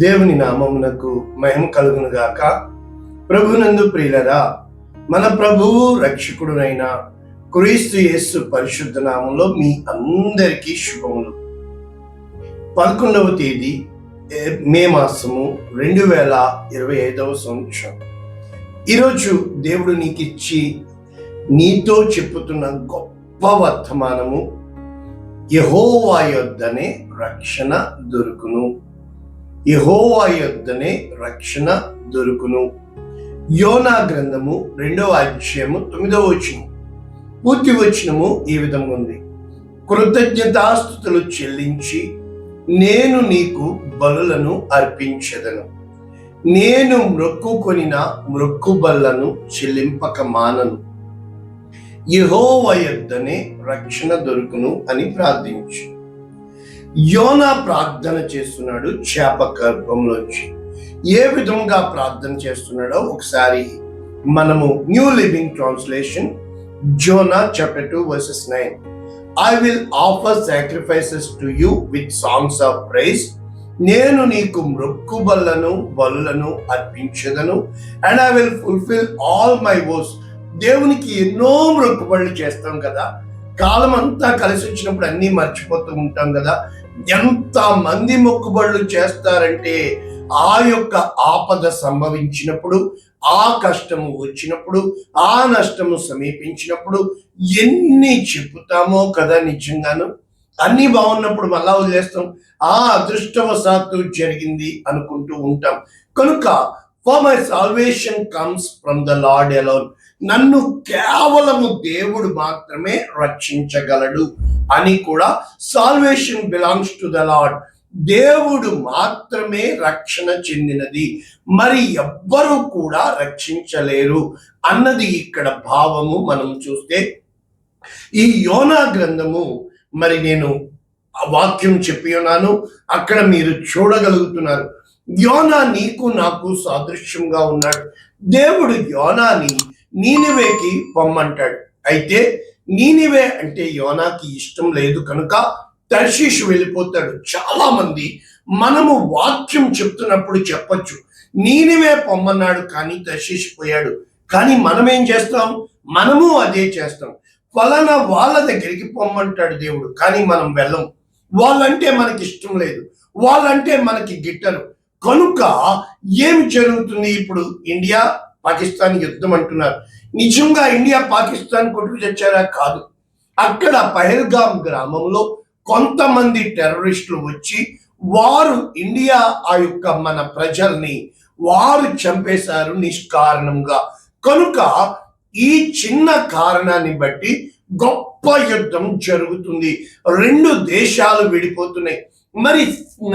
దేవుని నామమునకు మహిమ కలుగును గాక. ప్రభునందు ప్రియులరా, మన ప్రభువు రక్షకుడునైన క్రీస్తు యేసు పరిశుద్ధ నామంలో మీ అందరికీ శుభములు. 11వ తేదీ మే మాసము 2025వ సంవత్సరం. ఈరోజు దేవుడు నీకిచ్చి నీతో చెప్పుతున్న గొప్ప వర్తమానము, యెహోవా యొద్దనే రక్షణ దొరుకును. యెహోవా యొద్దనే రక్షణ దొరుకును. యోనా గ్రంథము 2వ అధ్యాయము 9వ వచనం. పూర్తి వచనము ఈ విధంగా ఉంది: కృతజ్ఞతాస్తుతులు చెల్లించి నేను నీకు బలులను అర్పించెదను. నేను మ్రొక్కుకొనిన మ్రొక్కుబళ్లను చెల్లింపక మానను. యెహోవా యొద్దనే రక్షణ దొరుకును అని ప్రార్థించు. యోనా ప్రార్థన చేస్తున్నాడు చేప గర్భంలోంచి. ఏ విధంగా ప్రార్థన చేస్తున్నాడో ఒకసారి మనము new living translation, Zona chapter 2 verses 9. I will offer sacrifices to you with songs of praise. నేను నీకు మ్రొక్కుబళ్లను బలులను అర్పించెదను. And I will fulfill all my vows. దేవునికి ఎన్నో మ్రొక్కుబళ్ళు చేస్తాం కదా, కాలం అంతా కలిసి వచ్చినప్పుడు అన్నీ మర్చిపోతూ ఉంటాం కదా. ఎంత మంది మొక్కుబళ్ళు చేస్తారంటే, ఆ యొక్క ఆపద సంభవించినప్పుడు, ఆ కష్టము వచ్చినప్పుడు, ఆ నష్టము సమీపించినప్పుడు ఎన్ని చెప్పుతామో కదా. నిజంగాను అన్ని బాగున్నప్పుడు మళ్ళా వదిలేస్తాం. ఆ అదృష్టవశాత్తు జరిగింది అనుకుంటూ ఉంటాం. కనుక for my salvation comes from the Lord alone. నన్ను కేవలము దేవుడు మాత్రమే రక్షించగలడు అని కూడా, salvation belongs to the lord. దేవుడు మాత్రమే రక్షణ చెందినది, మరి ఎవ్వరూ కూడా రక్షించలేరు అన్నది ఇక్కడ భావము. మనం చూస్తే ఈ యోనా గ్రంథము, మరి నేను వాక్యం చెప్పి ఉన్నాను, అక్కడ మీరు చూడగలుగుతున్నారు. యోనా నీకు నాకు సాదృశ్యంగా ఉన్నాడు. దేవుడు యోనాని నీనివేకి పొమ్మంటాడు. అయితే నీనివే అంటే యోనాకి ఇష్టం లేదు కనుక తర్షీషు వెళ్ళిపోతాడు. చాలా మంది మనము వాక్యం చెప్తున్నప్పుడు చెప్పొచ్చు, నీనివే పొమ్మన్నాడు కానీ తర్షీషు పోయాడు. కానీ మనం ఏం చేస్తాం? మనము అదే చేస్తాం. ఫలానా వాళ్ళ దగ్గరికి పొమ్మంటాడు దేవుడు, కానీ మనం వెళ్ళం. వాళ్ళంటే మనకి ఇష్టం లేదు, వాళ్ళంటే మనకి గిట్టరు. కనుక ఏమి జరుగుతుంది? ఇప్పుడు ఇండియా పాకిస్తాన్ యుద్ధం అంటున్నారు. నిజంగా ఇండియా పాకిస్తాన్ కొట్టుకు తెచ్చారా? కాదు. అక్కడ పహల్గామ్ గ్రామంలో కొంతమంది టెర్రరిస్టులు వచ్చి వారు ఇండియా ఆ యొక్క మన ప్రజల్ని వారు చంపేశారు నిష్కారణంగా. కనుక ఈ చిన్న కారణాన్ని బట్టి గొప్ప యుద్ధం జరుగుతుంది. రెండు దేశాలు విడిపోతున్నాయి. మరి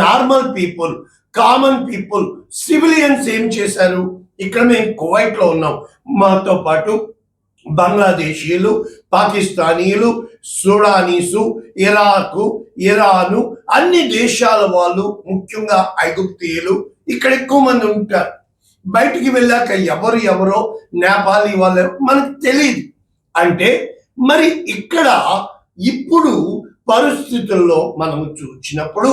normal people, common people, civilians ఏం చేశారు? ఇక్కడ మేము కువైట్ లో ఉన్నాం, మాతో పాటు బంగ్లాదేశీయులు, పాకిస్తానీయులు, సుడానీసు, ఇరాకు, ఇరాను, అన్ని దేశాల వాళ్ళు, ముఖ్యంగా ఐగుప్తీయులు ఇక్కడ ఎక్కువ మంది ఉంటారు. బయటికి వెళ్ళాక ఎవరో నేపాలీ వాళ్ళు మనకు తెలియదు. అంటే మరి ఇక్కడ ఇప్పుడు పరిస్థితుల్లో మనము చూసినప్పుడు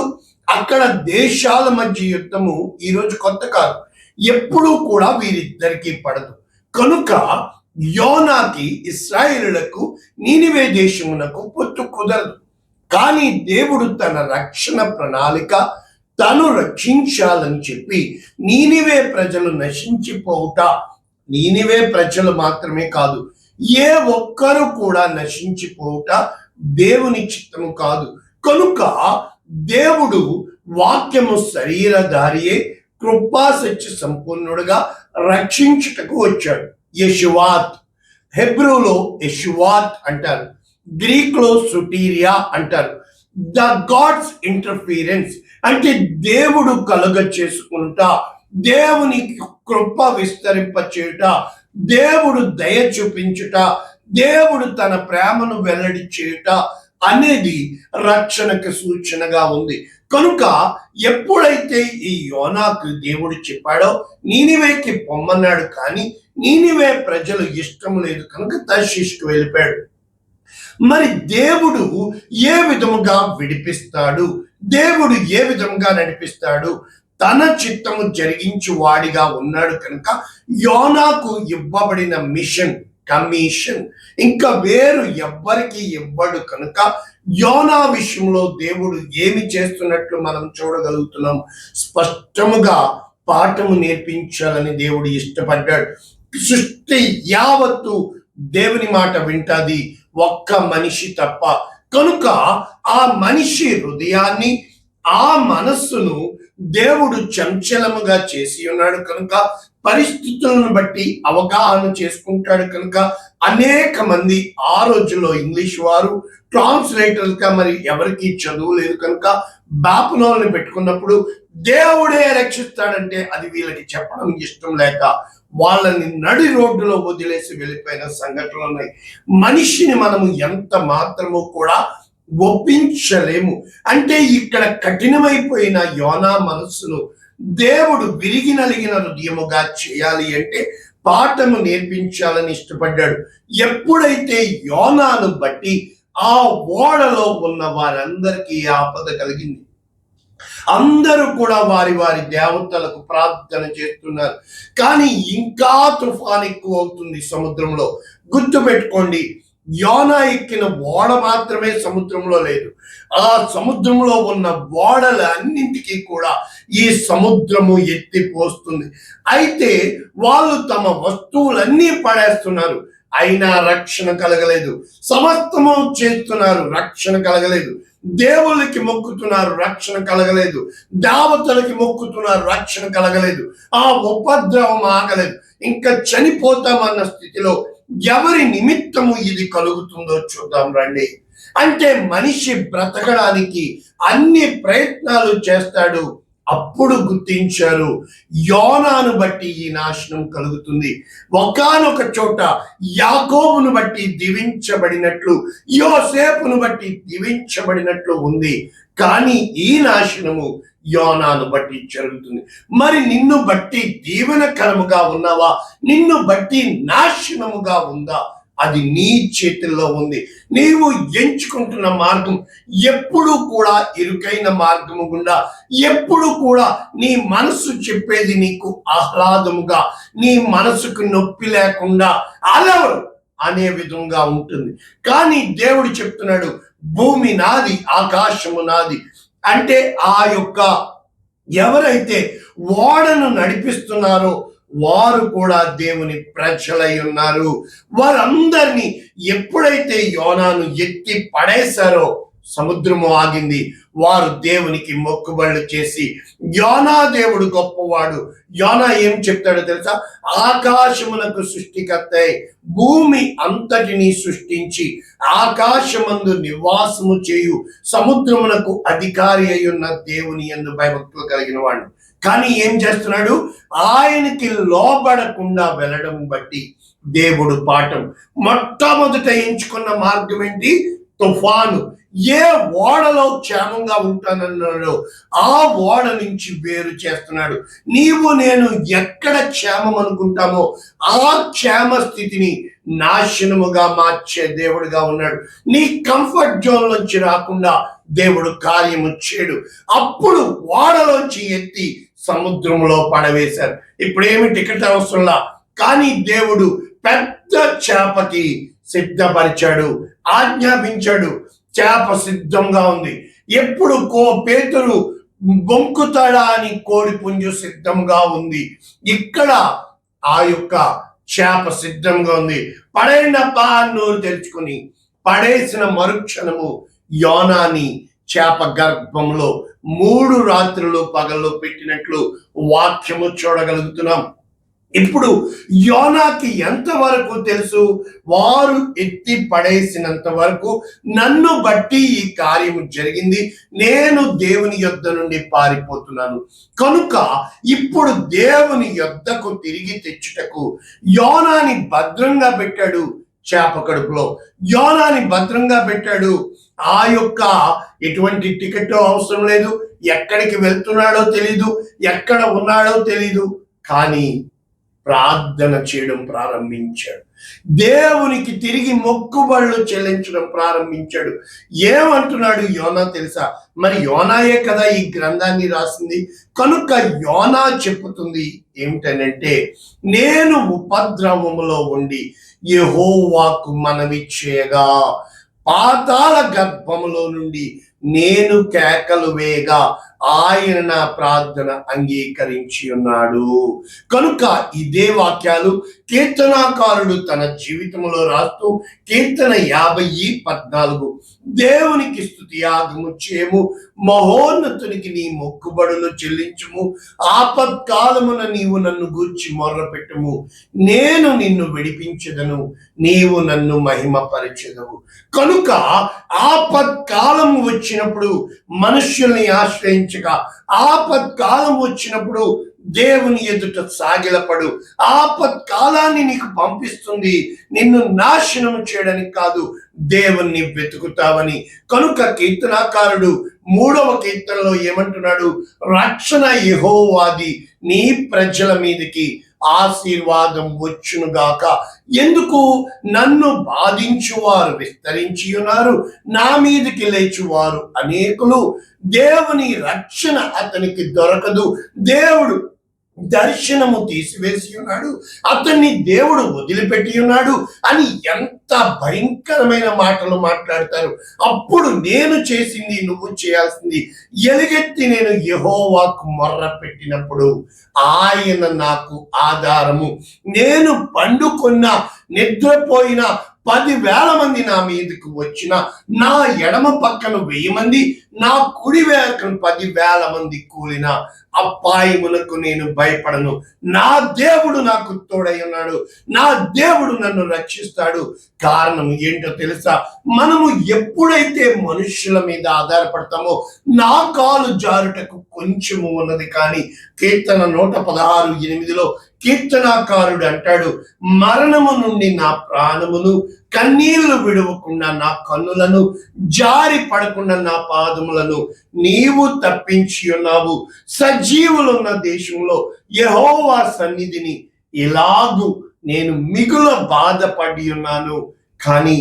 అక్కడ దేశాల మధ్య యుద్ధము ఈరోజు కొత్త కాదు, ఎప్పుడూ కూడా వీరిద్దరికీ పడదు. కనుక యోనాకి ఇశ్రాయేలులకు నీనివే దేశమునకు పొత్తు కుదరదు. కానీ దేవుడు తన రక్షణ ప్రణాళిక తను రక్షించాలని చెప్పి నీనివే ప్రజలు నశించిపోవుట, నీనివే ప్రజలు మాత్రమే కాదు, ఏ ఒక్కరు కూడా నశించిపోవుట దేవుని చిత్తము కాదు. కనుక దేవుడు వాక్యము శరీరధారియే కృపా సత్య సంపూర్ణుడుగా రక్షించుటకు వచ్చాడు. యెషువాత్, హెబ్రూలో యెషువాత్ అంటారు, గ్రీక్ లో సుటీరియా అంటారు. ద గాడ్స్ ఇంటర్ఫీరెన్స్ అంటే దేవుడు కలుగ చేసుకుంటా, దేవుని కృప విస్తరింప చేయుట, దేవుడు దయ చూపించుట, దేవుడు తన ప్రేమను వెల్లడి చేయుట అనేది రక్షణకు సూచనగా ఉంది. కనుక ఎప్పుడైతే ఈ యోనాకు దేవుడు చెప్పాడో నీనివేకి పొమ్మన్నాడు, కానీ నీనివే ప్రజలు ఇష్టం లేదు కనుక తర్షీషుకు వెళ్ళిపోయాడు. మరి దేవుడు ఏ విధముగా విడిపిస్తాడు? దేవుడు ఏ విధంగా నడిపిస్తాడు? తన చిత్తము జరిగించు వాడిగా ఉన్నాడు కనుక యోనాకు ఇవ్వబడిన మిషన్, కమిషన్ ఇంకా వేరు ఎవ్వరికి ఇవ్వడు కనుక యోనా విషయంలో దేవుడు ఏమి చేస్తున్నట్లు మనం చూడగలుగుతున్నాం. స్పష్టముగా పాఠము నేర్పించాలని దేవుడు ఇష్టపడ్డాడు. సృష్టి యావత్తు దేవుని మాట వింటాది, ఒక్క మనిషి తప్ప. కనుక ఆ మనిషి హృదయాన్ని, ఆ మనస్సును దేవుడు చంచలముగా చేసి ఉన్నాడు కనుక పరిస్థితులను బట్టి అవగాహన చేసుకుంటాడు కనుక అనేక మంది ఆ రోజుల్లో ఇంగ్లీష్ వారు ట్రాన్స్లేటర్గా మరి ఎవరికి చదువు లేదు కనుక బాపులోని పెట్టుకున్నప్పుడు దేవుడే రక్షిస్తాడంటే అది వీళ్ళకి చెప్పడం ఇష్టం లేక వాళ్ళని నడి రోడ్డులో వదిలేసి వెళ్ళిపోయిన సంఘటనలు ఉన్నాయి. మనిషిని మనము ఎంత మాత్రము కూడా ఒప్పించలేము. అంటే ఇక్కడ కఠినమైపోయిన యోనా మనస్సును దేవుడు విరిగి నలిగిన హృదయముగా చేయాలి అంటే పాఠము నేర్పించాలని ఇష్టపడ్డాడు. ఎప్పుడైతే యోనాను బట్టి ఆ ఓడలో ఉన్న వారందరికీ ఆపద కలిగింది, అందరూ కూడా వారి వారి దేవతలకు ప్రార్థన చేస్తున్నారు. కానీ ఇంకా తుఫాన్ ఎక్కువ అవుతుంది సముద్రంలో. గుర్తుపెట్టుకోండి, యోనా ఎక్కిన ఓడ మాత్రమే సముద్రంలో లేదు, ఆ సముద్రంలో ఉన్న ఓడల అన్నింటికీ కూడా ఈ సముద్రము ఎత్తిపోస్తుంది. అయితే వాళ్ళు తమ వస్తువులన్నీ పడేస్తున్నారు, అయినా రక్షణ కలగలేదు. సమస్తము చేస్తున్నారు, రక్షణ కలగలేదు. దేవుళ్ళకి మొక్కుతున్నారు, రక్షణ కలగలేదు. దేవతలకి మొక్కుతున్నారు, రక్షణ కలగలేదు. ఆ ఉపద్రవం ఆగలేదు. ఇంకా చనిపోతామన్న స్థితిలో ఎవరి నిమిత్తము ఇది కలుగుతుందో చూద్దాం రండి. అంటే మనిషి బ్రతకడానికి అన్ని ప్రయత్నాలు చేస్తాడు. అప్పుడు గుర్తించారు, యోనాను బట్టి ఈ నాశనం కలుగుతుంది. ఒకానొక చోట యాకోబును బట్టి దీవించబడినట్లు, యోసేపును బట్టి దీవించబడినట్లు ఉంది. కానీ ఈ నాశనము యోనాను బట్టి జరుగుతుంది. మరి నిన్ను బట్టి దీవెనకరముగా ఉన్నావా, నిన్ను బట్టి నాశనముగా ఉందా? అది నీ చేతుల్లో ఉంది. నీవు ఎంచుకుంటున్న మార్గం ఎప్పుడు కూడా ఇరుకైన మార్గము గుండా, ఎప్పుడు కూడా నీ మనసు చెప్పేది నీకు ఆహ్లాదముగా, నీ మనసుకు నొప్పి లేకుండా అలవరు అనే విధంగా ఉంటుంది. కానీ దేవుడు చెప్తున్నాడు, భూమి నాది, ఆకాశము నాది. అంటే ఆ యొక్క ఎవరైతే ఓడను నడిపిస్తున్నారో వారు కూడా దేవుని ప్రజలై ఉన్నారు. వారందరినీ ఎప్పుడైతే యోనాను ఎత్తి పడేశారో సముద్రము ఆగింది. వారు దేవునికి మొక్కుబళ్ళు చేసి, యోనా దేవుడు గొప్పవాడు. యోనా ఏం చెప్తాడో తెలుసా? ఆకాశమునకు సృష్టికర్తై భూమి అంతటిని సృష్టించి ఆకాశమందు నివాసము చేయు సముద్రమునకు అధికారి అయి ఉన్న దేవుని యందు భయభక్తులు కలిగిన వాడు. కానీ ఏం చేస్తున్నాడు? ఆయనకి లోబడకుండా వెళ్ళడం బట్టి దేవుడు పాఠం. మొట్టమొదట ఎంచుకున్న మార్గం ఏంటి? తుఫాను. ఏ ఓడలో క్షేమంగా ఉంటానన్నాడో ఆ ఓడ నుంచి వేరు చేస్తున్నాడు. నీవు నేను ఎక్కడ క్షేమం అనుకుంటామో ఆ క్షేమ స్థితిని నాశనముగా మార్చే దేవుడుగా ఉన్నాడు. నీ కంఫర్ట్ జోన్ నుంచి రాకుండా దేవుడు కార్యము చేయడు. అప్పుడు ఓడలోంచి ఎత్తి సముద్రంలో పడవేశారు. ఇప్పుడేమి టికెట్ అవసరంలా, కానీ దేవుడు పెద్ద చేపకి సిద్ధపరిచాడు, ఆజ్ఞాపించాడు. చేప సిద్ధంగా ఉంది. ఎప్పుడు పేతురు బొంకుతాడా అని కోడి పుంజు సిద్ధంగా ఉంది. ఇక్కడ ఆ యొక్క చేప సిద్ధంగా ఉంది. పడేనప్పా నోరు తెరుచుకుని పడేసిన మరుక్షణము యోనాని చేప గర్భంలో 3 రాత్రులు పగల్లో పెట్టినట్లు వాక్యము చూడగలుగుతున్నాం. ఇప్పుడు యోనాకి ఎంతవరకు తెలుసు? వారు ఎత్తి పడేసినంత వరకు నన్ను బట్టి ఈ కార్యము జరిగింది, నేను దేవుని యొద్ద నుండి పారిపోతున్నాను. కనుక ఇప్పుడు దేవుని యొద్దకు తిరిగి తెచ్చుటకు యోనాని భద్రంగా పెట్టాడు. చేప కడుపులో యోనాని భద్రంగా పెట్టాడు. ఆ యొక్క ఎటువంటి టికెట్ అవసరం లేదు, ఎక్కడికి వెళ్తున్నాడో తెలీదు, ఎక్కడ ఉన్నాడో తెలీదు. కానీ ప్రార్థన చేయడం ప్రారంభించాడు. దేవునికి తిరిగి మొక్కుబడులు చెల్లించడం ప్రారంభించాడు. ఏమంటున్నాడు యోనా తెలుసా? మరి యోనాయే కదా ఈ గ్రంథాన్ని రాసింది. కనుక యోనా చెప్పుతుంది ఏమిటనంటే, నేను ఉపద్రవములో ఉండి యెహోవాకు మనవి చేయగా పాతాళ గర్భములో నుండి నేను కేకలు వేయగా ఆయన నా ప్రార్థన అంగీకరించి ఉన్నాడు. కనుక ఇదే వాక్యాలు కీర్తనాకారుడు తన జీవితంలో రాస్తూ కీర్తన 50:14 దేవునికి స్తుతియాగము చేయము, మహోన్నతునికి నీ మొక్కుబడులు చెల్లించుము, ఆపత్కాలమున నీవు నన్ను గూర్చి మొర్రపెట్టుము, నేను నిన్ను విడిపించెదను, నీవు నన్ను మహిమపరచెదవు. కనుక ఆపత్కాలం వచ్చినప్పుడు మనుష్యుల్ని ఆశ్రయించగా, ఆపత్కాలం వచ్చినప్పుడు దేవుని ఎదుట సాగిలపడు. ఆపత్కాలాన్ని నీకు పంపిస్తుంది నిన్ను నాశనం చేయడానికి కాదు, దేవుణ్ణి వెతుకుతావని. కనుక కీర్తనాకారుడు 3వ కీర్తనలో ఏమంటున్నాడు? రక్షణ యెహోవాది, నీ ప్రజల మీదకి ఆశీర్వాదం వచ్చునుగాక. ఎందుకు? నన్ను బాధించువారు విస్తరించి ఉన్నారు, నా మీదకి లేచువారు అనేకులు. దేవుని రక్షణ అతనికి దొరకదు. దేవుడు దర్శనము తీసివేసి ఉన్నాడు, అతన్ని దేవుడు వదిలిపెట్టి ఉన్నాడు అని ఎంత భయంకరమైన మాటలు మాట్లాడతారు. అప్పుడు నేను చేసింది నువ్వు చేయాల్సింది, ఎలుగెత్తి నేను యెహోవాకు మొర్ర పెట్టినప్పుడు ఆయన నాకు ఆధారము. నేను పండుకున్న నిద్రపోయిన 10,000 మంది నా మీదకు వచ్చిన, నా ఎడమ పక్కన 1000 మంది, నా కుడి వేళకను 10,000 మంది కూలిన అపాయములకు నేను భయపడను. నా దేవుడు నాకు తోడై ఉన్నాడు, నా దేవుడు నన్ను రక్షిస్తాడు. కారణం ఏంటో తెలుసా? మనము ఎప్పుడైతే మనుషుల మీద ఆధారపడతామో నా కాలు జారుటకు కొంచెము ఉన్నది. కానీ కీర్తన 116:8 కీర్తనాకారుడు అంటాడు, మరణము నుండి నా ప్రాణమును, కన్నీళ్లు విడవకుండా నా కన్నులను, జారి పడకుండా నా పాదములను నీవు తప్పించి ఉన్నావు. సజీవులున్న దేశంలో యెహోవా సన్నిధిని ఇలాగు నేను మిగుల బాధపడి ఉన్నాను. కానీ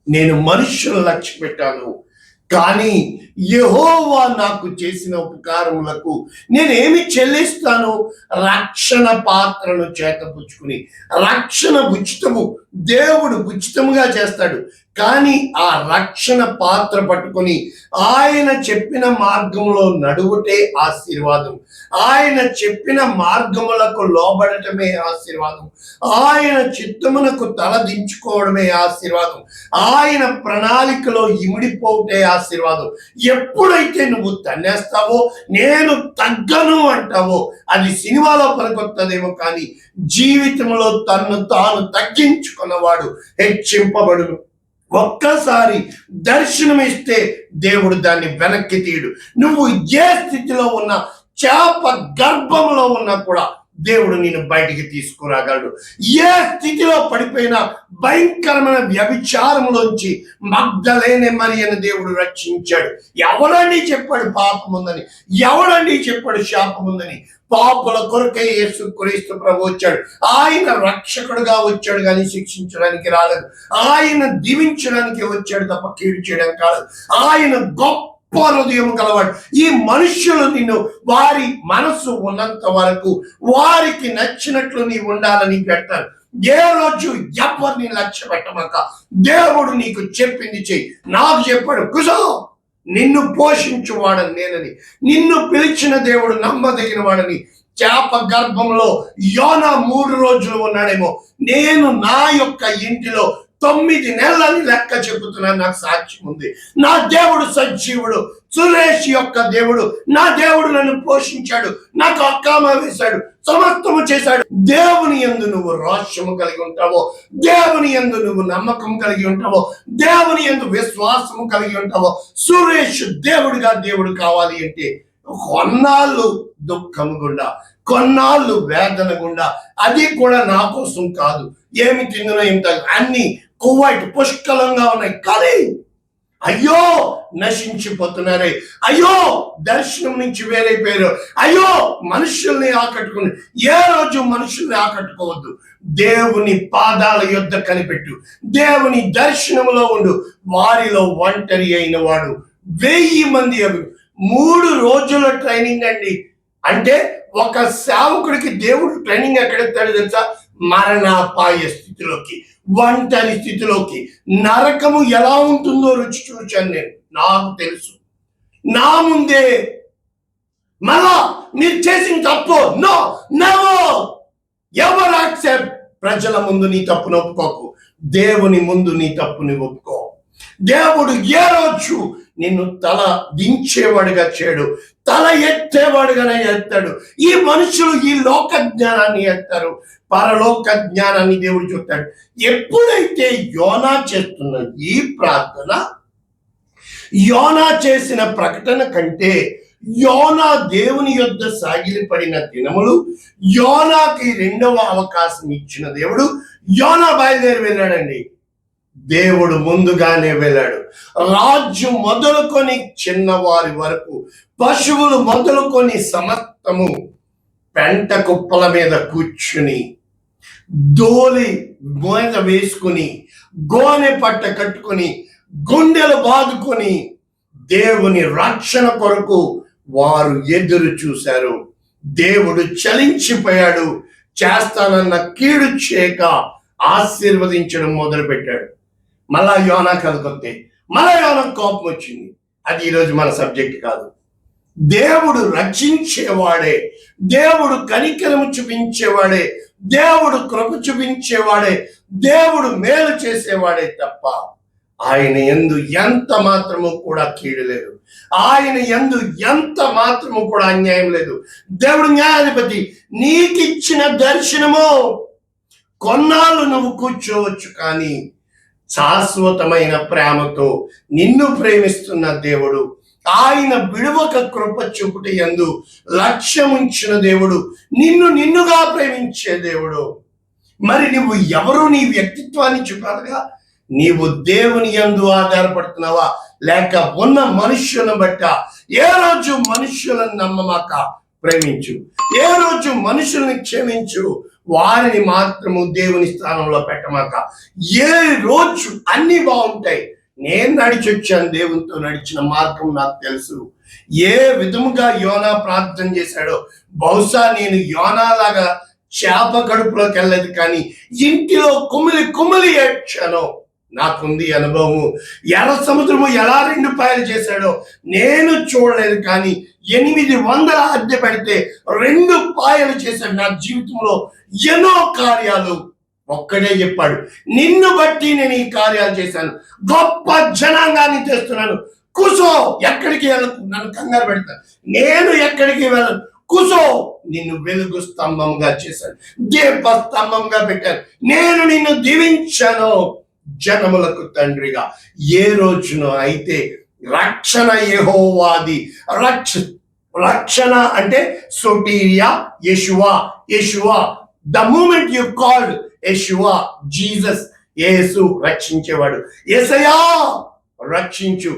నేను మనుషులను లక్ష్య పెట్టాను, కానీ యెహోవా నాకు చేసిన ఉపకారములకు నేనేమి చెల్లిస్తాను? రక్షణ పాత్రను చేతపుచ్చుకుని, రక్షణ ఉచితము, దేవుడు ఉచితముగా చేస్తాడు. కానీ ఆ రక్షణ పాత్ర పట్టుకొని ఆయన చెప్పిన మార్గంలో నడువుటే ఆశీర్వాదం, ఆయన చెప్పిన మార్గములకు లోబడటమే ఆశీర్వాదం, ఆయన చిత్తమునకు తల దించుకోవడమే ఆశీర్వాదం, ఆయన ప్రణాళికలో ఇమిడిపోవటే ఆశీర్వాదం. ఎప్పుడైతే నువ్వు తన్నేస్తావో, నేను తగ్గను అంటావో, అది సినిమాలో పనికొత్తదేమో, కానీ జీవితంలో తన్ను తాను తగ్గించుకున్నవాడు హెచ్చింపబడును. ఒక్కసారి దర్శనమిస్తే దేవుడు దాన్ని వెనక్కి తీయడు. నువ్వు ఏ స్థితిలో ఉన్నా, చేప గర్భంలో ఉన్నా కూడా దేవుడు నిన్ను బయటికి తీసుకురాగలడు. ఏ స్థితిలో పడిపోయినా భయంకరమైన వ్యభిచారంలోంచి మగ్దలేనే మరియను దేవుడు రక్షించాడు. ఎవడండి చెప్పాడు పాపం ఉందని? ఎవడండి చెప్పాడు శాపం ఉందని? పాపుల కొరకై యేసుక్రీస్తు ప్రభు వచ్చాడు. ఆయన రక్షకుడుగా వచ్చాడు, కానీ శిక్షించడానికి రాలేదు. ఆయన దీవించడానికి వచ్చాడు తప్ప కీడు చేయడానికి కాదు. ఆయన గొప్ప హృదయం గలవాడు. ఈ మనుష్యులు నిన్ను వారి మనసు ఉన్నంత వరకు వారికి నచ్చినట్లు నీ ఉండాలని పెడతారు. ఏ రోజు ఎవరిని లక్ష్య పెట్టమాక, దేవుడు నీకు చెప్పింది చెయ్యి. నాకు చెప్పాడు, కుసో నిన్ను పోషించువాడని నేనని, నిన్ను పిలిచిన దేవుడు నమ్మదగిన వాడని. చేప గర్భంలో యోనా 3 రోజులు ఉన్నాడేమో, నేను నా యొక్క ఇంటిలో 9 నెలలని లెక్క చెబుతున్నాను, నాకు సాక్ష్యం ఉంది. నా దేవుడు సజీవుడు. సురేష్ యొక్క దేవుడు, నా దేవుడు నన్ను పోషించాడు, నాకు అక్కామ వేశాడు, సమస్తము చేశాడు. దేవుని యందు నువ్వు రోషము కలిగి ఉంటావో, దేవుని యందు నువ్వు నమ్మకం కలిగి ఉంటావో, దేవుని యందు విశ్వాసము కలిగి ఉంటావో, సురేష్ దేవుడిగా దేవుడు కావాలి అంటే కొన్నాళ్ళు దుఃఖము గుండా, కొన్నాళ్ళు వేదన గుండా, అది కూడా నా కోసం కాదు. ఏమి తిందునో ఏం తగ్గ, అన్ని కువైట్ పుష్కలంగా ఉన్నాయి, కానీ అయ్యో నశించిపోతున్నారే, అయ్యో దర్శనం నుంచి వేరైపోయారు, అయ్యో మనుషుల్ని ఆకట్టుకుని. ఏ రోజు మనుషుల్ని ఆకట్టుకోవద్దు. దేవుని పాదాల యొద్ద కనిపెట్టు, దేవుని దర్శనంలో ఉండు. వారిలో ఒంటరి అయిన వాడు 1000 మంది. 3 రోజుల ట్రైనింగ్ అండి. అంటే ఒక సేవకుడికి దేవుడు ట్రైనింగ్ ఎక్కడెత్తాడు తెలుసా? మరణాపాయ స్థితిలోకి, ఒంటరి స్థితిలోకి. నరకము ఎలా ఉంటుందో రుచి చూచాను నేను, నాకు తెలుసు. నా ముందే మళ్ళా మీరు చేసిన తప్పు, నో నెవర్ ఎవర్ యాక్సెప్ట్. ప్రజల ముందు నీ తప్పును ఒప్పుకోకు, దేవుని ముందు నీ తప్పుని ఒప్పుకో. దేవుడు ఏ రోజు నిన్ను తల దించేవాడిగా చేయడు, తల ఎత్తేవాడుగానే ఎత్తాడు. ఈ మనుషులు ఈ లోక జ్ఞానాన్ని ఎత్తారు, పరలోక జ్ఞానాన్ని దేవుడు చెప్తాడు. ఎప్పుడైతే యోనా చేస్తున్న ఈ ప్రార్థన, యోనా చేసిన ప్రకటన కంటే యోనా దేవుని యొద్ద సాగిలిపడిన దినములు, యోనాకి 2వ అవకాశం ఇచ్చిన దేవుడు, యోనా బయలుదేరి వెళ్ళాడండి. దేవుడు ముందుగానే వెళ్ళాడు. రాజ్యం మొదలుకొని చిన్నవారి వరకు, పశువులు మొదలుకొని సమస్తము పెంట కుప్పల మీద కూర్చుని, దోలి మీద వేసుకుని, గోనె పట్ట కట్టుకుని, గుండెలు బాదుకొని దేవుని రక్షణ కొరకు వారు ఎదురు చూశారు. దేవుడు చలించిపోయాడు. చేస్తానన్న కీడు చేయక ఆశీర్వదించడం మొదలుపెట్టాడు. మళ్ళా యోనా కథకొస్తే మళ్ళా యోనాకు కోపం వచ్చింది. అది ఈరోజు మన సబ్జెక్ట్ కాదు. దేవుడు రక్షించేవాడే, దేవుడు కనికరము చూపించేవాడే, దేవుడు కృప చూపించేవాడే, దేవుడు మేలు చేసేవాడే తప్ప ఆయన యందు ఎంత మాత్రము కూడా కీడు లేదు, ఆయన యందు ఎంత మాత్రము కూడా అన్యాయం లేదు. దేవుడు న్యాయాధిపతి. నీకిచ్చిన దర్శనము కొన్నాళ్ళు నువ్వు కూర్చోవచ్చు, కానీ శాశ్వతమైన ప్రేమతో నిన్ను ప్రేమిస్తున్న దేవుడు, ఆయన విడువక కృప చూపుట యందు లక్ష్యముంచిన దేవుడు, నిన్నుగా ప్రేమించే దేవుడు. మరి నువ్వు ఎవరు? నీ వ్యక్తిత్వాన్ని చూపాలిగా. నీవు దేవుని యందు ఆధారపడుతున్నావా, లేక ఉన్న మనుష్యులను బట్ట? ఏ రోజు మనుష్యులను నమ్మమాక, ప్రేమించు. ఏ రోజు మనుషుల్ని క్షమించు, వారిని మాత్రము దేవుని స్థానంలో పెట్టమాక. ఏ రోజు అన్ని బాగుంటాయి. నేను నడిచొచ్చాను, దేవునితో నడిచిన మార్గం నాకు తెలుసు. ఏ విధముగా యోనా ప్రార్థన చేశాడో, బహుశా నేను యోనాలాగా చేప కడుపులోకి వెళ్ళలేదు, కానీ ఇంటిలో కుమిలి కుమిలి ఏడ్చాను. నాకుంది అనుభవము. ఎర్ర సముద్రము ఎలా 2 పాయలు చేశాడో నేను చూడలేదు, కానీ 800 అద్దె పెడితే 2 పాయలు చేశాడు. నా జీవితంలో ఎన్నో కార్యాలు ఒక్కడే చెప్పాడు, నిన్ను బట్టి నేను ఈ కార్యాలు చేశాను, గొప్ప జనాంగాన్ని తెస్తున్నాను. కూసో, ఎక్కడికి వెళ్ళకు, నన్ను కంగారు పెడతాను. నేను ఎక్కడికి వెళ్ళను, కూసో. నిన్ను వెలుగు స్తంభంగా చేశాను, దీప స్తంభంగా పెట్టాను. నేను నిన్ను దీవించాను జనములకు తండ్రిగా. ఏ రోజునో అయితే రక్షణ యెహోవాది. రక్షణ అంటే సోటీరియా, Yeshua. The moment you called Yeshua, Jesus, యేసు రక్షించేవాడు. యేసయ్యా రక్షించు,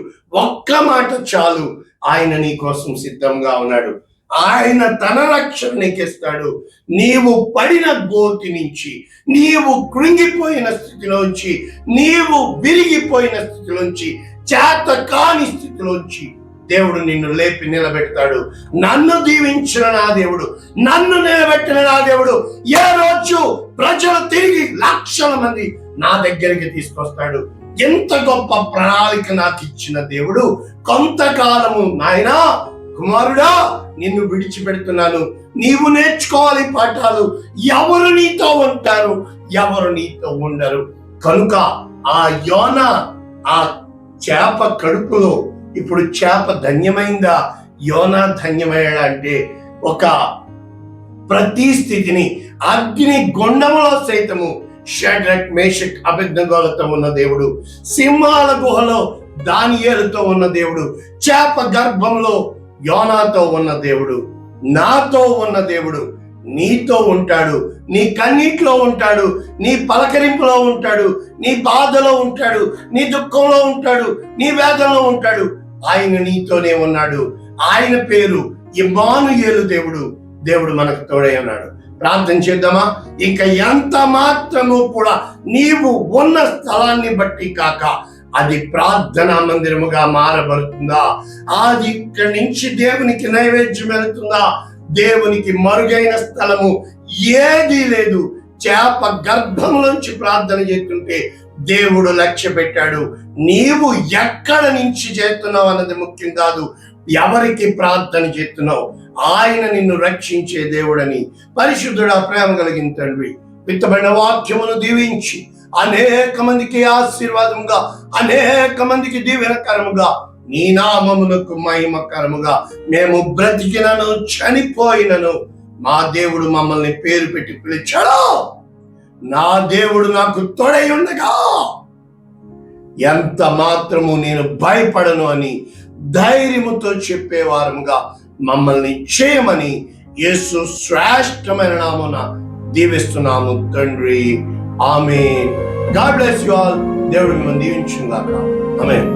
ఒక్క మాట చాలు. ఆయన నీ కోసం సిద్ధంగా ఉన్నాడు. ఆయన తన రక్షణ నీకిస్తాడు. నీవు పడిన గోతి నుంచి, నీవు కృంగిపోయిన స్థితిలోంచి, నీవు విరిగిపోయిన స్థితిలోంచి, చేత కాని స్థితిలోంచి దేవుడు నిన్ను లేపి నిలబెడతాడు. నన్ను దీవించిన నా దేవుడు, నన్ను నిలబెట్టిన నా దేవుడు ఏ రోజు ప్రజలు తిరిగి 1,00,000 మంది నా దగ్గరికి తీసుకొస్తాడు. ఎంత గొప్ప ప్రణాళిక నాకు ఇచ్చిన దేవుడు. కొంతకాలము నాయనా, కుమారుడా, నిన్ను విడిచిపెడుతున్నాను, నీవు నేర్చుకోవాలి పాఠాలు. ఎవరు నీతో ఉంటారు, ఎవరు నీతో ఉండరు. కనుక ఆ యోనా ఆ చేప కడుపులో, ఇప్పుడు చేప ధన్యమైందా, యోనా ధన్యమయ్యాడా అంటే, ఒక ప్రతి స్థితిని, అగ్ని గుండములో సైతము షడ్రక్, మేషక్, అబేద్నెగోలతో ఉన్న దేవుడు, సింహాల గుహలో దానియేలుతో ఉన్న దేవుడు, చేప గర్భంలో యోనాతో ఉన్న దేవుడు, నాతో ఉన్న దేవుడు, నీతో ఉంటాడు, నీ కన్నీటిలో ఉంటాడు, నీ పలకరింపులో ఉంటాడు, నీ బాధలో ఉంటాడు, నీ దుఃఖంలో ఉంటాడు, నీ వేదనలో ఉంటాడు. ఆయన నీతోనే ఉన్నాడు. ఆయన పేరు ఇమ్మానుయేలు, దేవుడు మనకు తోడై ఉన్నాడు. ప్రార్థన చేద్దామా? ఇక ఎంత మాత్రము కూడా నీవు ఉన్న స్థలాన్ని బట్టి కాక అది ప్రార్థనా మందిరముగా మారబడుతుందా? అది ఇక్కడి నుంచి దేవునికి నైవేద్యం వెళుతుందా? దేవునికి మరుగైన స్థలము ఏదీ లేదు. చేప గర్భంలోంచి ప్రార్థన చేస్తుంటే దేవుడు లక్ష్య పెట్టాడు. నీవు ఎక్కడ నుంచి చేస్తున్నావు అన్నది ముఖ్యం కాదు, ఎవరికి ప్రార్థన చేస్తున్నావు. ఆయన నిన్ను రక్షించే దేవుడని. పరిశుద్ధుడా, ప్రేమ కలిగిన తండ్రి, విత్తబడిన వాక్యమును దీవించి అనేక మందికి ఆశీర్వాదముగా, అనేక మందికి దీవెనకరముగా, నీ నామమునకు మహిమకరముగా మేము బ్రతికినను చనిపోయినను మా దేవుడు మమ్మల్ని పేరు పెట్టి పిలిచాడు. నా దేవుడు నాకు తోడై ఉండగా ఎంత మాత్రము నేను భయపడను అని ధైర్యముతో చెప్పేవారముగా మమ్మల్ని చేయమని యేసు శ్రేష్టమైన నామమున దీవిస్తున్నాము తండ్రి. Amen. God bless you all. దేవుడు మిమ్మల్ని దీవించుగాక. ఆమేన్.